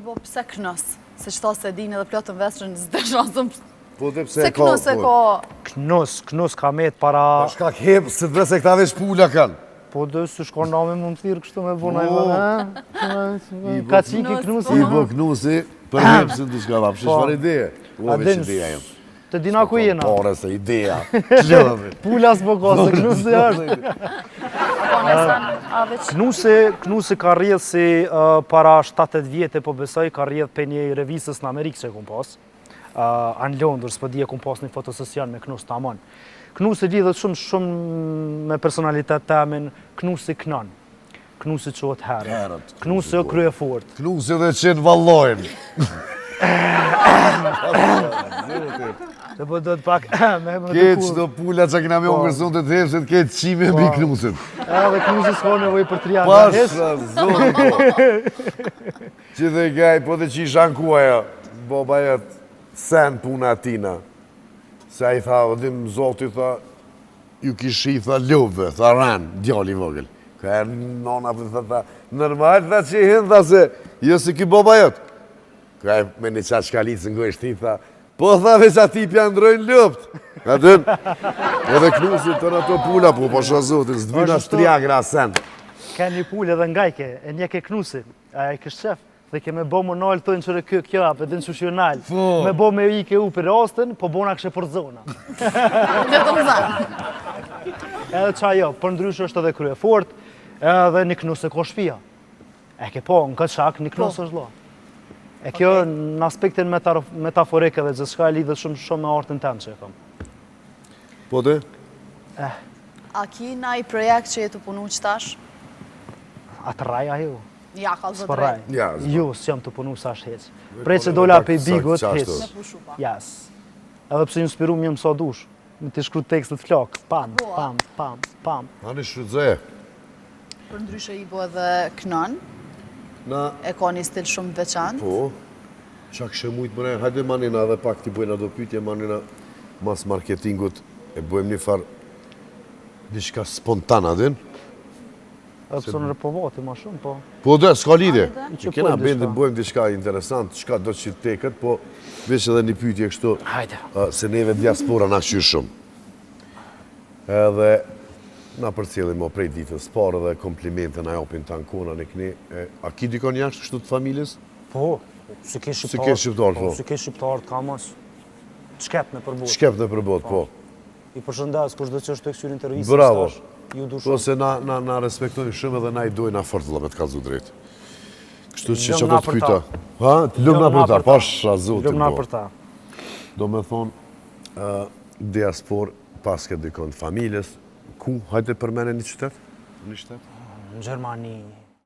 Po pse knës? Se qëta se dini edhe plotën vestrën zde shazëm. Po dhe pse Se knës e ka... Knus ka met para... Pa shka kep, se të vese këta veç pula kanë. Po dhe së shkon nami më më thirë kështu me bona i vëna. Ka qiki knusi. I bë knusi, për hep se të shka vapë, shfar ideje. Ua veç ideja jem. Të dina ku jena? Pare se ideja. Pula s'po ka, se knusi është. Knusi ka rrjedh si para 7-8 vjetë, po besoj ka rrjedh për një revisës në Amerikë që e kum pas. Anë Londër, s'po di e kum pas një fotosesion me knus të amon. Knusi lidhet shumë me personalitet temin, knusi knan. Knusi qohet herët. Knusi o krye fort. Knusi dhe qenë vallojnë. Dhe po do të pak me të Ketë qdo pula që kina me ongërson të të hepset, ketë qime mbi knusit. Dhe knusi s'ka nevoj për 3 janë. Pasha, zonë po. Që dhe gaj, po dhe që i shankuaja, baba jetë sen puna atina. Se a i tha, odhim zoti, tha, ju kishi, tha, lubë, tha, ranë, djali vogël. Ka e nona, tha, normal, tha, që i hinë, tha, se, jo si ki baba jetë. Ka e me një qatë shkalitë në gojshti, tha, po tha veç ati pja ndrojnë lupt. Ka dën, edhe knusit të në të pula, po pasha zotin, s'dvina shtriagra sen. Ka një pull edhe ngajke, e një ke knusi, a e kështë qef, dhe ke me bo më nalë të në qërë kjo, apë edhe në që nalë. Me bo me i ke u për rastën, po bona kështë për zona. Dhe të më zanë. Edhe qa jo, për ndryshë është edhe krye fort, edhe një knus e ko shpia. E ke po, në këtë shak, një knus është lo. E kjo në aspektin metaforik edhe gjithë shka e lidhët shumë me artën temë që e kam. Po të? A ki na i projekt që jetë të punu qëtash? Atë raj ajo? Ja, ka zë S'po raj. drejt. Jo, s'jam të punu sa është heq. Prej që dola pe bigut, heq. Me pushu pa. Jas. Edhe pse një inspiru më mësa dush. Me të shkru tekstet flok. Pam, pam, pam, pam. Ani shfrytëzoje. Për ndryshe i bo edhe kënon. E ka një stil shumë veçant. Po, qa kështë mujtë mëne, hajde manina dhe pak t'i bojna do pytje, manina mas marketingut, e bojmë një farë diçka spontana, din? Edhe pse në repovati ma shumë, po. Po dhe, s'ka lidhje. Që Kena pojmë bendin diçka. bojmë diçka interesant, qka do që të teket, po veç edhe një pytje kështu, Hajde. se neve diaspora na qyrë shumë. Edhe na përcjellim o prej ditës parë dhe komplimente na japin të ankona në këni. A ki dikon jashtë kështu të familjes? Po, si ke shqiptarë. Si ke shqiptarë, po. Si ke shqiptarë, ka mos. Shkep në përbot. Shkep në përbot, po. I përshëndes, kush do që është të kësyri intervjisë. Bravo. Ju du Po shumë. se na respektojnë shumë edhe na i dojnë a fort me të kalzu drejt. Kështu që që do Lëmna të për pyta. ta. Ha? Lëmna Lëmna për ta, për ta. pasha zotin Lëmna po. për ta. Do me thonë, diaspor pas ke dikon familjes, ku hajde përmene një qytet? Një qytet? Në Gjermani,